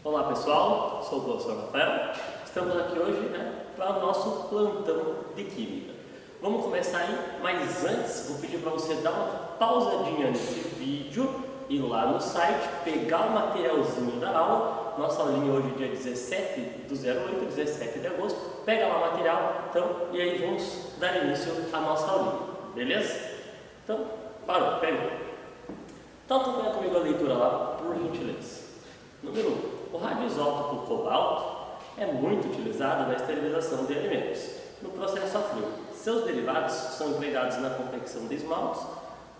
Olá pessoal, sou o professor Rafael. Estamos aqui hoje para o nosso plantão de Química. Vamos começar aí, mas antes vou pedir para você dar uma pausadinha nesse vídeo, ir lá no site, pegar o materialzinho da aula. Nossa aulinha hoje é dia 17/08, 17 de agosto. Pega lá o material, então, e aí vamos dar início à nossa aulinha, beleza? Então, parou, pegou. Então, acompanha comigo a leitura lá, por gentileza. Número 1. O radioisótopo cobalto é muito utilizado na esterilização de alimentos, no processo a frio. Seus derivados são empregados na confecção de esmaltes,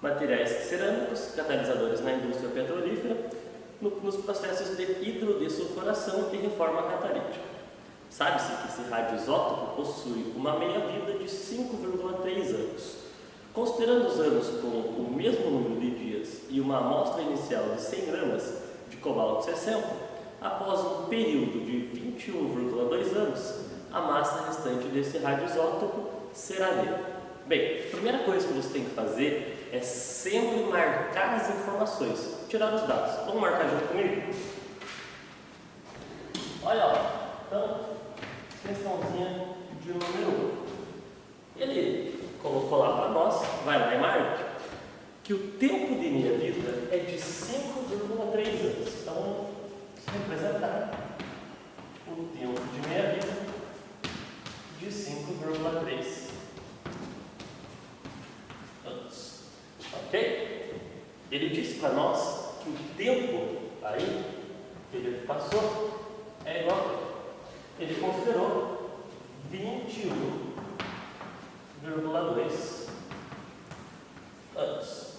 materiais cerâmicos, catalisadores na indústria petrolífera, nos processos de hidrodesulfuração e reforma catalítica. Sabe-se que esse radioisótopo possui uma meia-vida de 5,3 anos. Considerando os anos com o mesmo número de dias e uma amostra inicial de 100 gramas de cobalto 60, após um período de 21,2 anos, a massa restante desse radioisótopo será dele. Bem, a primeira coisa que você tem que fazer é sempre marcar as informações, tirar os dados. Vamos marcar junto comigo? Olha lá, então, questãozinha de número 1. Ele colocou lá para nós, vai lá e marca, que o tempo de meia-vida é de 5,3 anos. Então, representar o tempo de meia-vida de 5,3 anos. Ok? Ele disse para nós que o tempo aí que ele passou é igual a ele considerou 21,2 anos.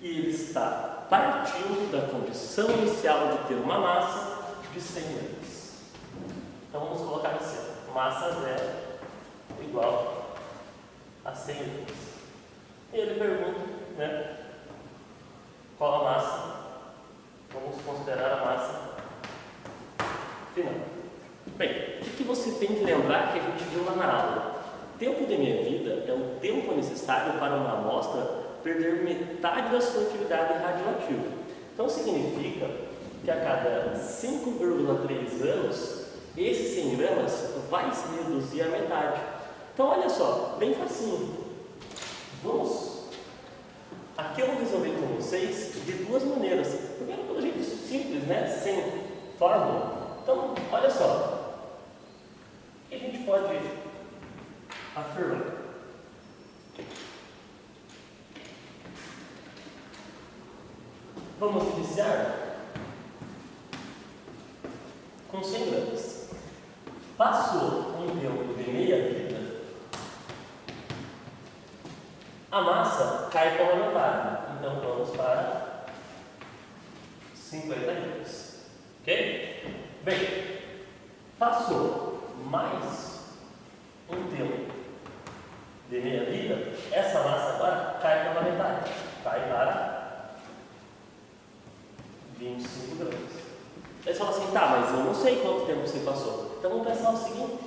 E ele está partindo da condição inicial de ter uma massa de 100 gramas. Então vamos colocar assim: massa zero igual a 100 gramas. E ele pergunta, qual a massa? Vamos considerar a massa final. Bem, o que você tem que lembrar que a gente viu lá na aula? Tempo de meia-vida é o tempo necessário para uma amostra perder metade da sua atividade radioativa. Então significa que a cada 5,3 anos, esses 100 gramas vai se reduzir à metade. Então olha só, bem facinho. Aqui eu vou resolver com vocês de duas maneiras. Primeiro pelo jeito simples, sem fórmula. Então, olha só. O que a gente pode afirmar? Vamos iniciar com 100 gramas. Passou um tempo de meia-vida, a massa cai pela metade. Então vamos para 50 gramas. Ok? Bem, passou mais um tempo de meia-vida, essa massa agora cai pela metade. Cai para 25 gramas. Aí você fala assim, tá, mas eu não sei quanto tempo você passou. Então vamos pensar o seguinte: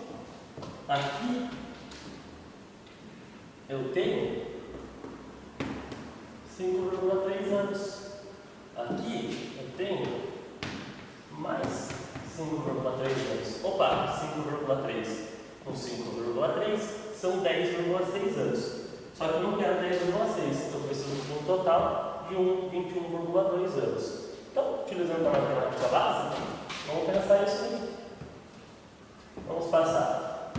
aqui eu tenho 5,3 anos. Aqui eu tenho mais 5,3 anos. Opa, 5,3 com 5,3 são 10,6 anos. Só que eu não quero 10,6, eu preciso de um total de 21,2 anos. Então, utilizando a matemática básica, vamos pensar isso aqui. Vamos passar.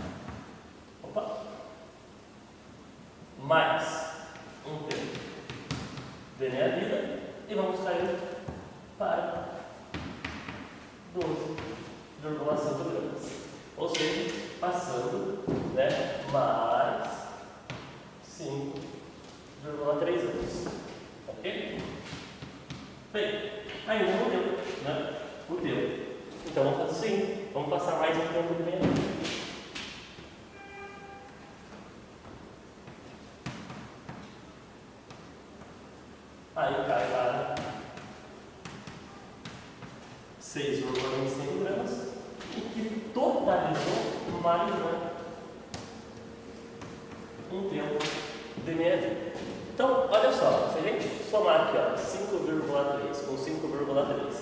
Mais um tempo de meia-vida e vamos sair para 12,5 gramas. Ou seja, passando mais 5,3 anos. Ok? Bem, ainda não deu, o deu. Então vamos fazer o seguinte: vamos passar mais um tempo de meia-vida. Aí cai para 6,25 gramas, o que totalizou mais um tempo de meia-vida. Então, olha só, se a gente somar aqui 5,3 com 5,3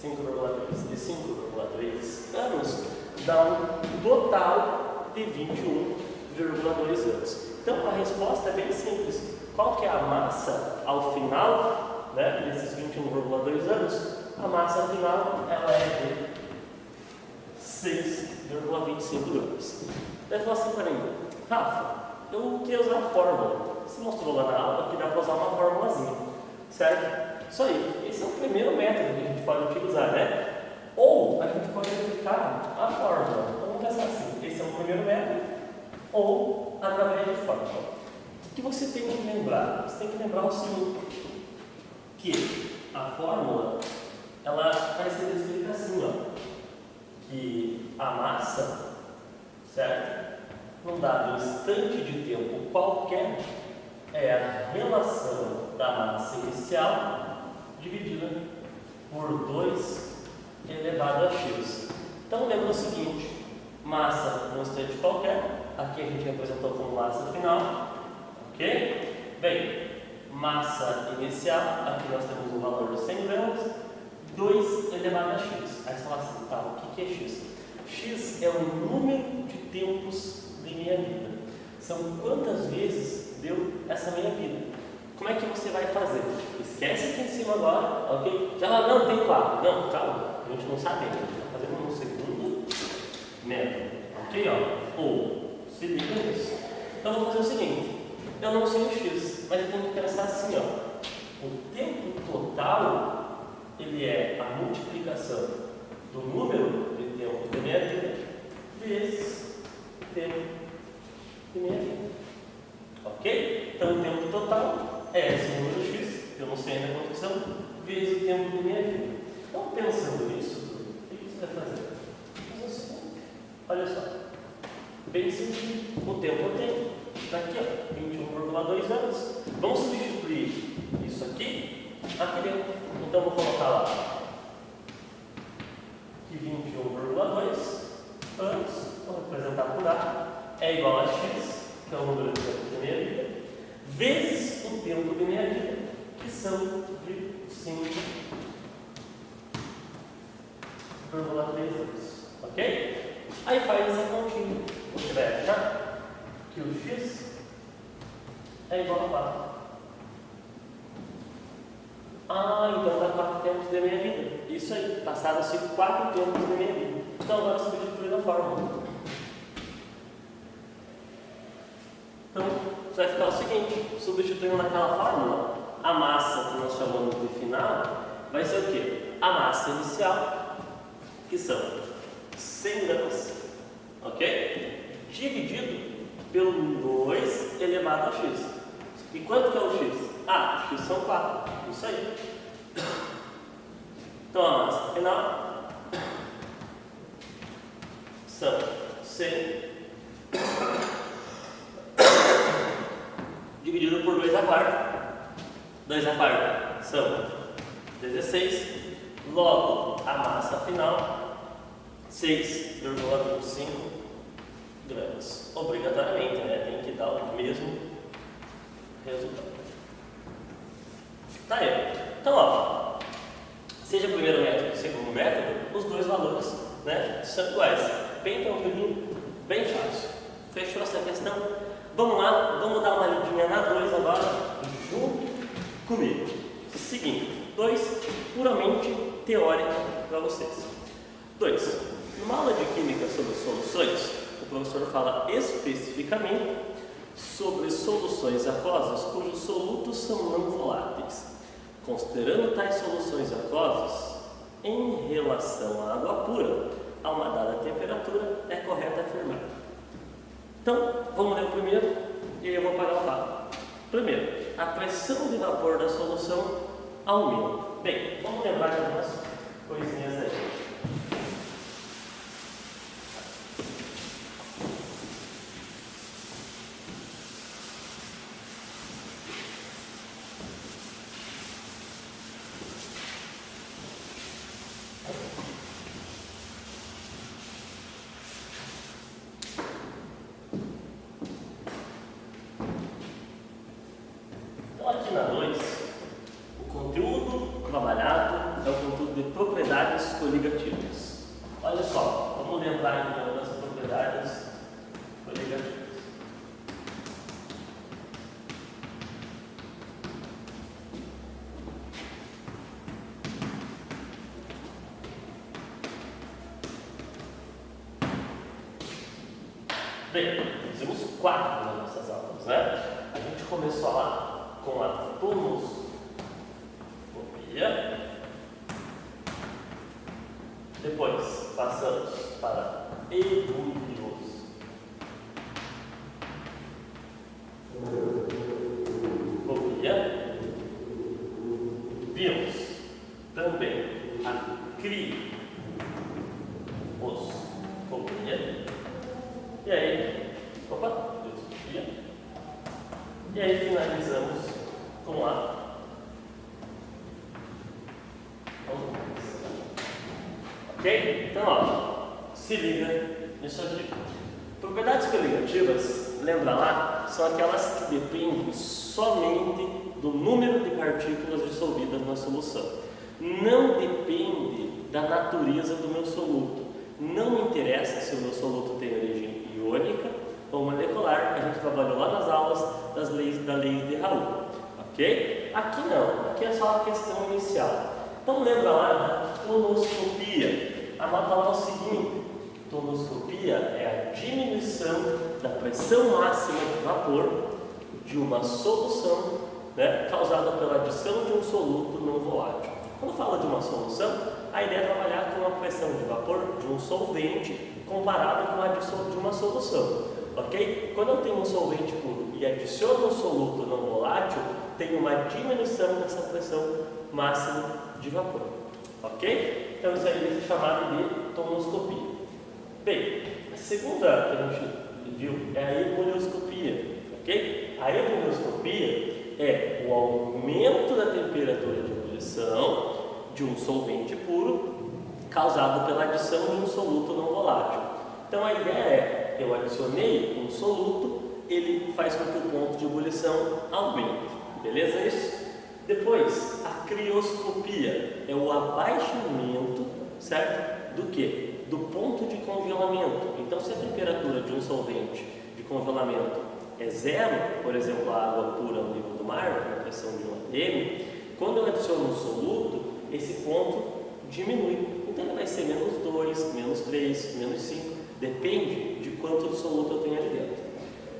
5,3 e 5,3 anos dá um total de 21,2 anos. Então a resposta é bem simples. Qual que é a massa ao final, né, desses 21,2 anos? A massa final ela é de 6,25 gramas. Daí você assim para mim, Rafa, eu queria usar a fórmula. Você mostrou lá na aula que dá para usar uma formulazinha, certo? Isso aí, esse é o primeiro método que a gente pode utilizar, né? Ou a gente pode aplicar a fórmula. Então vamos pensar assim, esse é o primeiro método, ou através de fórmula. O que você tem que lembrar? Você tem que lembrar o seguinte, que a fórmula, ela vai ser descrita assim, ó, que a massa, certo? Num dado instante de tempo qualquer, é a relação da massa inicial dividida por 2 elevado a x. Então lembra o seguinte, massa num instante qualquer, aqui a gente representou como massa final, ok? Bem, massa inicial, aqui nós temos um valor de 100 gramas, 2 elevado a x. Aí você fala assim, tá, o que é x? X é o número de tempos de minha vida. São quantas vezes deu essa minha vida. Como é que você vai fazer? Esquece aqui em cima agora, ok? Já fala, não, tem 4. Não, calma, a gente não sabe ainda. A gente está fazendo um segundo método, ok? Ó. Ou, se liga nisso. Então eu vou fazer o seguinte, eu não sei o x, mas eu tenho que pensar assim, ó. O tempo total, ele é a multiplicação do número de tempo da minha vida vezes o tempo de minha vida. Ok? Então o tempo total é esse número x, que eu não sei ainda quanto são, vezes o tempo de minha vida. Então pensando nisso, o que você vai fazer? Fazer o seguinte, olha só. Bem simples, o tempo eu tenho. Está aqui, ó, 21,2 anos. Vamos substituir isso aqui dentro. Então vou colocar lá que 21,2 anos, vou representar por A, é igual a x, que é o número de tempo da minha vida, vezes o tempo da minha vida, que são de 5,3 anos. Ok? Aí faz essa continha. Você vai achar que o x é igual a 4. Então dá 4 tempos da minha vida. Isso aí, passaram-se 4 tempos da minha vida. Então agora substituir a fórmula. Então, você vai ficar o seguinte, substituindo naquela fórmula, a massa que nós chamamos de final, vai ser o quê? A massa inicial, que são 100 gramas, ok? Dividido pelo 2 elevado a x. E quanto que é o x? X são 4, isso aí. Então a massa final são 100 dividido por 2 a quarta. 2 a quarta são 16. Logo, a massa final, 6,25 gramas. Obrigatoriamente, né? Tem que dar o mesmo resultado. Tá aí. Então, ó, seja o primeiro método ou o segundo método, os dois valores, né, são iguais. Bem tranquilinho, bem fácil. Fechou essa questão? Vamos lá, vamos dar uma lidinha na 2 agora, junto comigo. Seguinte, 2 puramente teórica para vocês. 2. Numa aula de química sobre soluções, o professor fala especificamente sobre soluções aquosas cujos solutos são não voláteis. Considerando tais soluções aquosas, em relação à água pura, a uma dada temperatura, é correto afirmar. Então, vamos ler o primeiro e aí eu vou parar o papo. Primeiro, a pressão de vapor da solução aumenta. Bem, vamos lembrar de algumas coisinhas aí. Aqui na 2, o conteúdo trabalhado é o conteúdo de propriedades Bem, fizemos 4 nas nossas aulas, né? A gente começou lá com a tonoscopia, depois passamos para ebulioscopia, vimos também a crioscopia, e aí, crioscopia, e aí finalizamos com a osmose. Ok? Então, ó, se liga nisso aqui. Propriedades coligativas, lembra lá, são aquelas que dependem somente do número de partículas dissolvidas na solução. Não depende da natureza do meu soluto. Não me interessa se o meu soluto tem origem iônica ou molecular. A gente trabalhou lá nas aulas da lei de Raoult. Ok? Aqui não. Aqui é só a questão inicial. Então lembra lá da tonoscopia. Anota lá o seguinte. Tonoscopia é a diminuição da pressão máxima de vapor de uma solução, né, causada pela adição de um soluto não volátil. Quando fala de uma solução, a ideia é trabalhar com a pressão de vapor de um solvente comparado com a adição de uma solução. Ok? Quando eu tenho um solvente puro e adiciono um soluto não volátil, tem uma diminuição dessa pressão máxima de vapor. Ok? Então isso aí vai ser chamado de tonoscopia. Bem, a segunda que a gente viu é a ebulioscopia, ok? A ebulioscopia é o aumento da temperatura de ebulição de um solvente puro causado pela adição de um soluto não volátil. Então a ideia é, eu adicionei um soluto, ele faz com que o ponto de ebulição aumente, beleza isso? Depois, a crioscopia é o abaixamento, certo? Do que? Do ponto de congelamento. Então, se a temperatura de um solvente de congelamento é 0, por exemplo, a água pura no nível do mar, com a pressão de 1 atm, quando eu adiciono um soluto, esse ponto diminui. Então, ele vai ser menos 2, menos 3, menos 5, depende de quanto de soluto eu tenho ali dentro.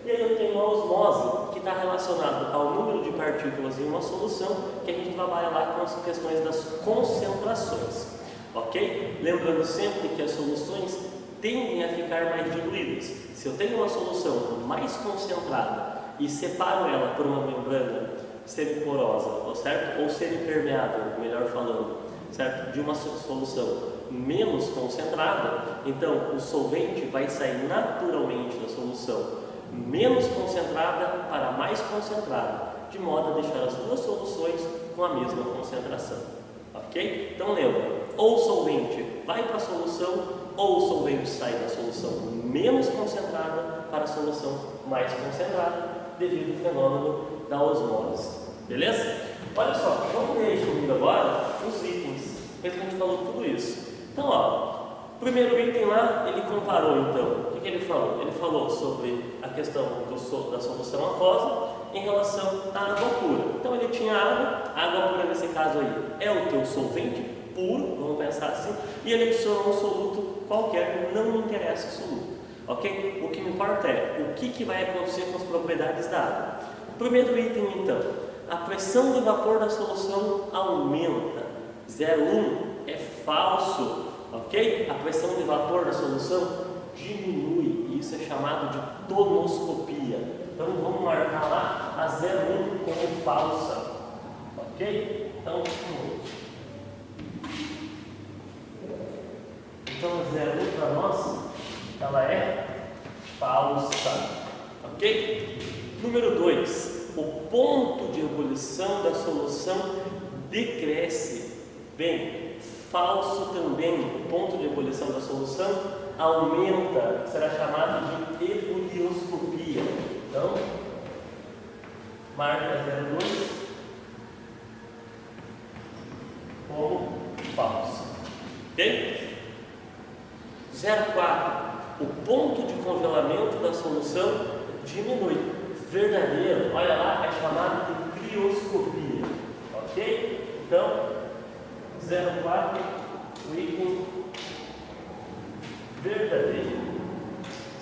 E aí eu tenho a osmose, que está relacionada ao número de partículas em uma solução, que a gente trabalha lá com as questões das concentrações. Ok? Lembrando sempre que as soluções tendem a ficar mais diluídas. Se eu tenho uma solução mais concentrada e separo ela por uma membrana semiporosa, certo? Ou semipermeável, melhor falando, certo? De uma solução menos concentrada, então o solvente vai sair naturalmente da solução menos concentrada para mais concentrada, de modo a deixar as duas soluções com a mesma concentração. Ok? Então lembra, ou o solvente vai para a solução, ou o solvente sai da solução menos concentrada para a solução mais concentrada, devido ao fenômeno da osmose. Beleza? Olha só, vamos ler comigo agora os itens, depois que a gente falou tudo isso. Então, ó, primeiro item lá, ele comparou então, o que ele falou? Ele falou sobre a questão da solução aquosa em relação à água pura. Então ele tinha água, a água pura nesse caso aí é o teu solvente puro, vamos pensar assim, e ele adicionou um soluto qualquer, não me interessa o soluto, ok? O que me importa é o que vai acontecer com as propriedades da água. Primeiro item então, a pressão de vapor da solução aumenta, 0,1 é falso, ok? A pressão de vapor da solução diminui, e isso é chamado de tonoscopia. Então vamos marcar lá a 0,1 como falsa, ok? Então, 0,1 para nós, ela é falsa, ok? Número 2, o ponto de ebulição da solução decresce. Bem, falso também, o ponto de ebulição da solução aumenta, será chamado de ebulioscopia. Então, marca 0,2 como falso, ok? 0,4, o ponto de congelamento da solução diminui. Verdadeiro, olha lá, é chamado de crioscopia, ok? Então, 0,4, o item verdadeiro.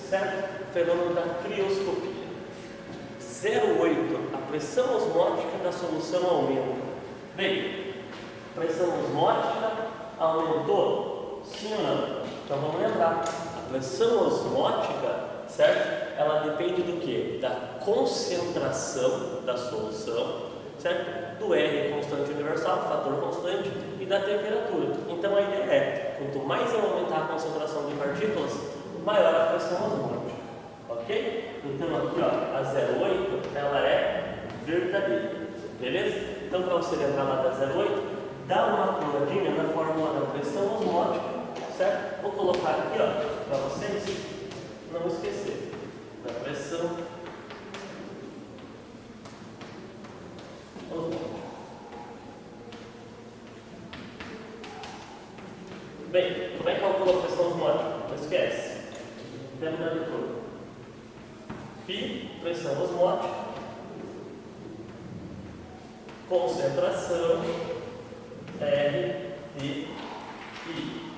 certo? Fenômeno da crioscopia. 0,8, a pressão osmótica da solução aumenta. Bem, a pressão osmótica aumentou? Sim ou não? Então vamos lembrar, a pressão osmótica, certo? Ela depende do quê? Da concentração da solução, certo? Do R constante universal, fator constante, e da temperatura. Então a ideia é, quanto mais eu aumentar a concentração de partículas, maior a pressão osmótica, ok? Então aqui, ó, a 0,8, ela é verdadeira, beleza? Então para você lembrar lá da 0,8, dá uma puladinha na fórmula da pressão osmótica, certo? Vou colocar aqui, ó, para vocês não esquecer da pressão osmótica. Bem, como é que calcula a pressão osmótica? Não esquece. Denominador. Pi, pressão osmótica, concentração, R e I.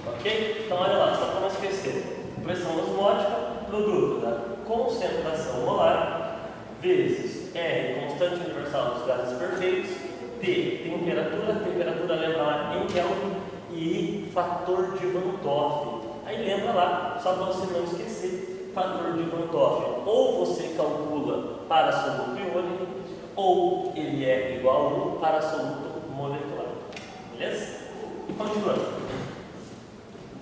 Ok? Então olha lá, só para não esquecer. Pressão osmótica, produto da concentração molar, vezes R, constante universal dos gases perfeitos, T, temperatura lembra lá em Kelvin, e I, fator de Van Toff. Aí lembra lá, só para você não esquecer, fator de Van Toff. Ou você calcula para soluto iônico, ou ele é igual a 1 para soluto molecular. Beleza? E continuando.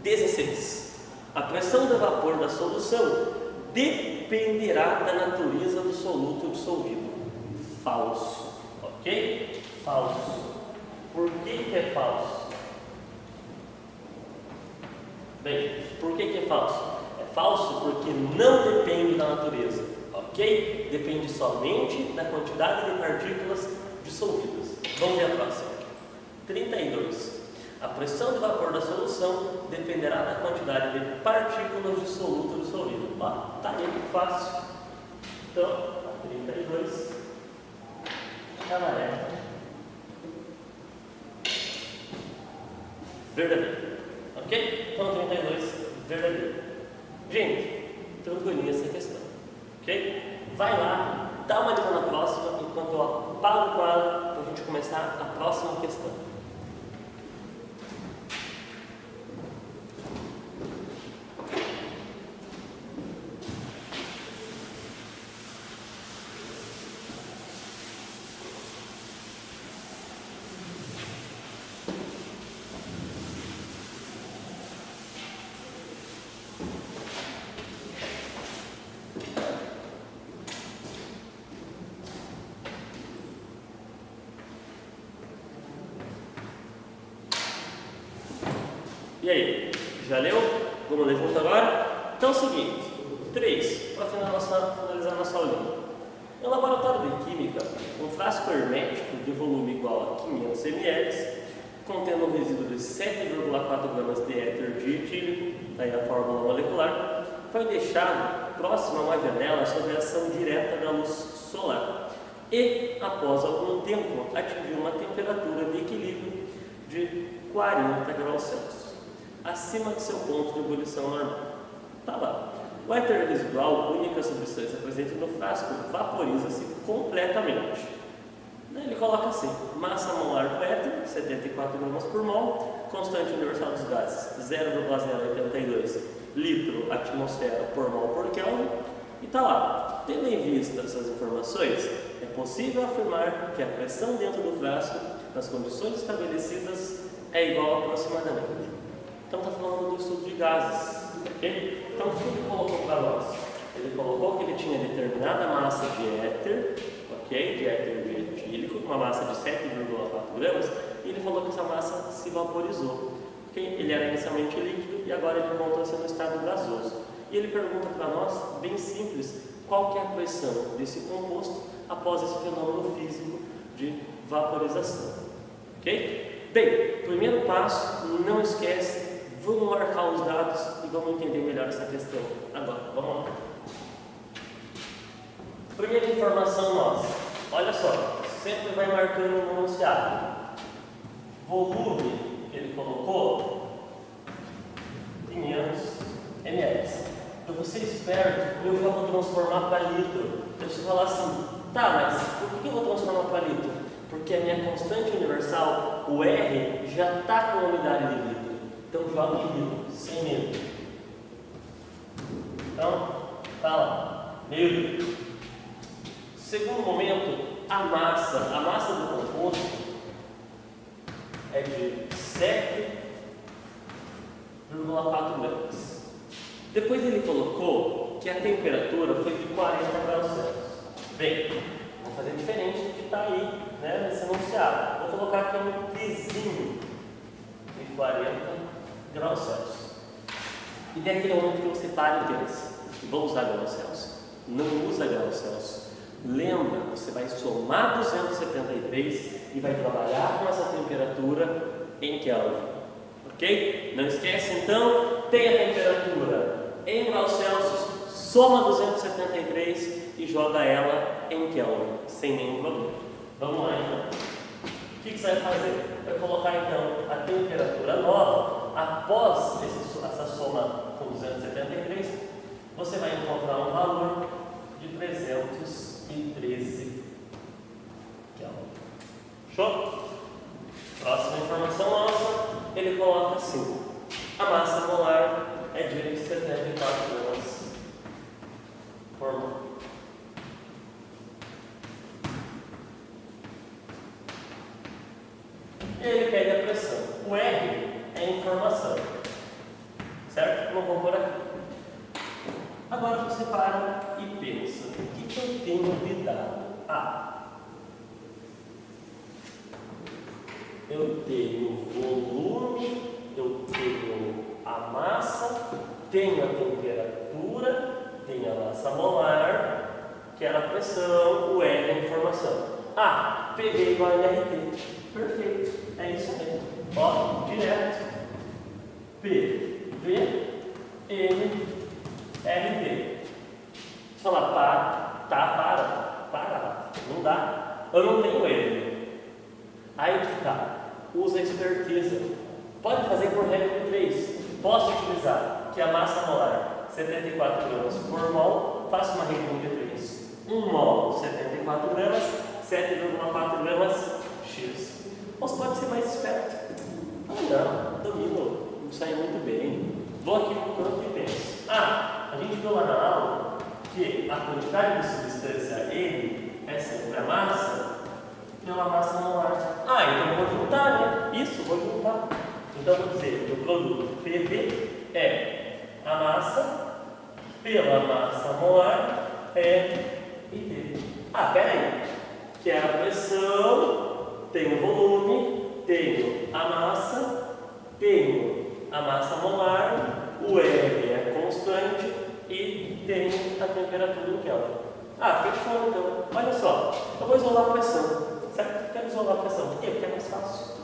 16. A pressão do vapor da solução dependerá da natureza do soluto dissolvido. Falso. Ok? Falso. Por que é falso? Bem, por que é falso? É falso porque não depende da natureza, ok? Depende somente da quantidade de partículas dissolvidas. Vamos ver a próxima. 32. A pressão de vapor da solução dependerá da quantidade de partículas de soluto dissolvido. Tá aí, fácil. Então, a 32, ela é verdadeira. Ok? Então, 32, verdadeiro. Gente, tranquilinha essa questão. Ok? Vai lá, dá uma dica na próxima, enquanto eu apago com ela para a gente começar a próxima questão. E aí, já leu? Vamos ler junto agora? Então é o seguinte, 3, para finalizar nossa aulinha. No laboratório de química, um frasco hermético de volume igual a 500 ml, contendo um resíduo de 7,4 gramas de éter dietílico, daí a fórmula molecular, foi deixado próximo a uma janela sob a ação direta da luz solar e, após algum tempo, atingiu uma temperatura de equilíbrio de 40 graus Celsius, acima de seu ponto de ebulição normal. Tá lá. O éter residual, única substância presente no frasco, vaporiza-se completamente. Ele coloca assim: massa molar do éter, 74 gramas por mol, constante universal dos gases, 0,082 litro atmosfera por mol por Kelvin. E tá lá. Tendo em vista essas informações, é possível afirmar que a pressão dentro do frasco, nas condições estabelecidas, é igual aproximadamente. Então está falando do estudo de gases, ok? Então o que ele colocou para nós? Ele colocou que ele tinha determinada massa de éter, ok? De éter dietílico, uma massa de 7,4 gramas, e ele falou que essa massa se vaporizou, ok? Ele era inicialmente líquido e agora ele encontra-se no estado gasoso. E ele pergunta para nós, bem simples, qual que é a pressão desse composto após esse fenômeno físico de vaporização, ok? Bem, primeiro passo, não esquece. Vamos marcar os dados e vamos entender melhor essa questão. Agora, vamos lá. Primeira informação nossa. Olha só, sempre vai marcando no enunciado. Volume que ele colocou, 500 ml. eu vou ser esperto e eu já vou transformar para litro. Eu preciso falar assim, tá, mas por que eu vou transformar para litro? Porque a minha constante universal, o R, já está com a unidade de litro. Então joga em litro, sem medo. Então, tá lá, meio litro. Segundo momento, a massa do composto é de 7,4 gramas. Depois ele colocou que a temperatura foi de 40 graus Celsius. Bem, vou fazer diferente do que está aí, né, nesse enunciado. Vou colocar aqui um pizinho de 40 graus Celsius. E tem aquele momento que você para e pensa, vou usar graus Celsius. Não usa graus Celsius. Lembra, você vai somar 273 e vai trabalhar com essa temperatura em Kelvin. Ok? Não esquece então, tem a temperatura em graus Celsius, soma 273 e joga ela em Kelvin, sem nenhum problema. Vamos lá então. O que você vai fazer? Vai colocar então a temperatura nova, após essa soma com 273, você vai encontrar um valor de 313 Kelvin. Show? Próxima informação nossa, ele coloca assim: a massa molar é de 74 gramas por mol. E ele pede a pressão. O R é informação, certo? Não vou pôr aqui. Agora você para e pensa: o que eu tenho de dado? Eu tenho volume, eu tenho a massa, tenho a temperatura, tenho a massa molar, que era a pressão, o R é a informação. PV igual a MRT. Perfeito, é isso mesmo. Ó, direto. PV, MRT. Se falar para, não dá. Eu não tenho ele. Aí que tá. Usa a esperteza. Pode fazer por regra de 3. Posso utilizar que a massa molar 74 gramas por mol, faço uma regra de 3. 1 mol 74 gramas, 7,4 gramas X. Ou você pode ser mais esperto. Não, domino, não sai muito bem. Vou aqui no campo e penso. A gente viu lá na aula que a quantidade de substância N é sempre a massa pela massa molar. Então eu vou juntar, né? Isso, vou juntar. Então vou dizer que o produto PV é a massa pela massa molar IP. Peraí. Que é a pressão, tenho o volume, tenho a massa, tenho a massa molar, o R é constante e tenho a temperatura em Kelvin. Fechou então. Olha só, eu vou isolar a pressão. Certo? Quero isolar a pressão. Por quê? Porque é mais fácil.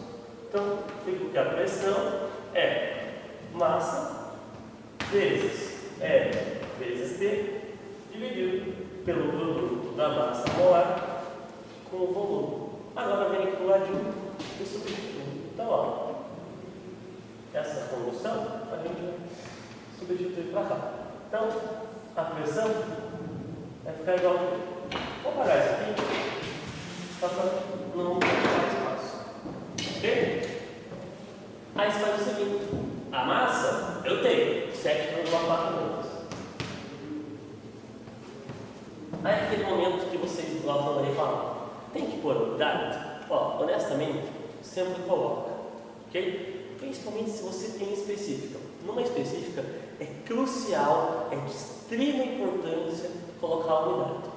Então, fico que a pressão é massa vezes R vezes T dividido pelo produto da massa molar com o volume. Agora vem aqui do ladinho e substitui. Então, ó, essa condução a gente vai substituir para cá. Então, a pressão vai ficar igual aqui. Vou parar isso aqui. Só para não ocupar espaço. Ok? Aí você faz o seguinte: a massa eu tenho 7,4 gramas. Aí é aquele momento que vocês gostam de reclamar. Tem que pôr unidade? Honestamente, sempre coloca. Ok? Principalmente se você tem específica. Numa específica, é crucial, é de extrema importância colocar a unidade.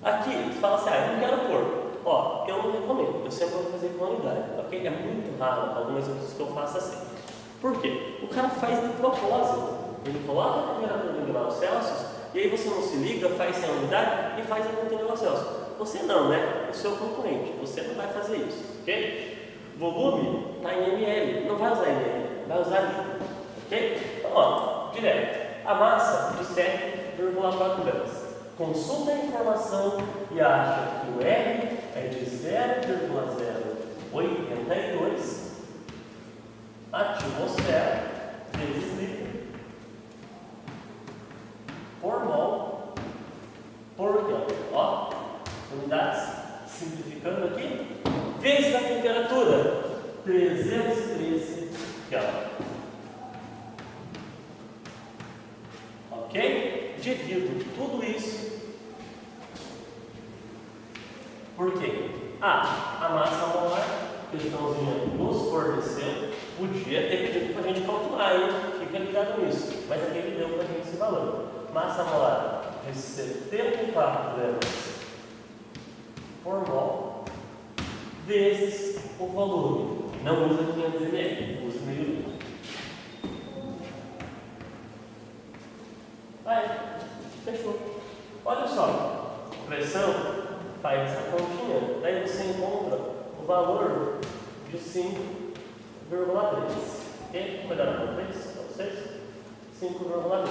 Aqui, você fala assim: eu não quero pôr. Eu não recomendo, eu sempre vou fazer com a unidade, ok? É muito raro algumas vezes que eu faço assim. Por quê? O cara faz de propósito. Ele coloca a temperatura em graus Celsius e aí você não se liga, faz sem a unidade e faz a conta em graus Celsius. Você não, né? O seu concorrente, você não vai fazer isso, ok? Volume está em ml, não vai usar ml, vai usar litro, ok? Então, direto. A massa de 7,4 gramas. Consulta a informação e acha que o R é de 0,082 atmosfera vezes litro. vezes a temperatura, 313 Kelvin. Ok? Divido tudo isso por quê? A massa molar que o Joãozinho nos forneceu podia ter pedido para a gente calcular, hein? Fica ligado nisso. Mas aqui ele deu para a gente esse valor. Massa molar de 74 gramas por mol vezes o volume. Não usa 500 ml, usa meio litro. Aí, fechou. Olha só, pressão, faz essa continha. Daí você encontra o valor de 5,3. Ok? Cuidado com 3 para vocês. 5,3.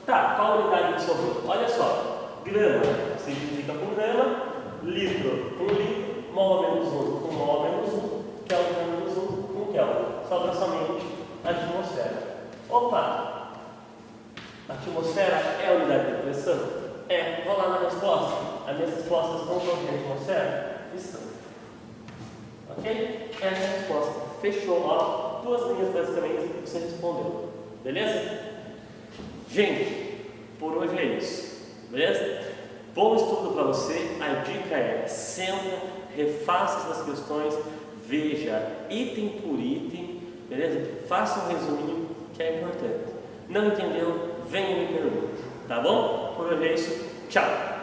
Tá, qual unidade que sobrou? Olha só, grama significa com grama, litro com litro, mol menos 1 com mol menos 1, Kelvin menos 1 com Kelvin. Sobra somente a atmosfera. Opa! A atmosfera é a unidade de pressão? É. Vou lá na resposta. As minhas respostas estão todas na atmosfera? Estão. Ok? Essa é a resposta. Fechou. Ó, 2 linhas basicamente que você respondeu. Beleza? Gente, por hoje é isso. Beleza? Bom estudo para você. A dica é: senta, refaça essas questões, veja item por item. Beleza? Faça um resuminho que é importante. Não entendeu? Venha e me pergunte. Tá bom? Por hoje é isso. Tchau!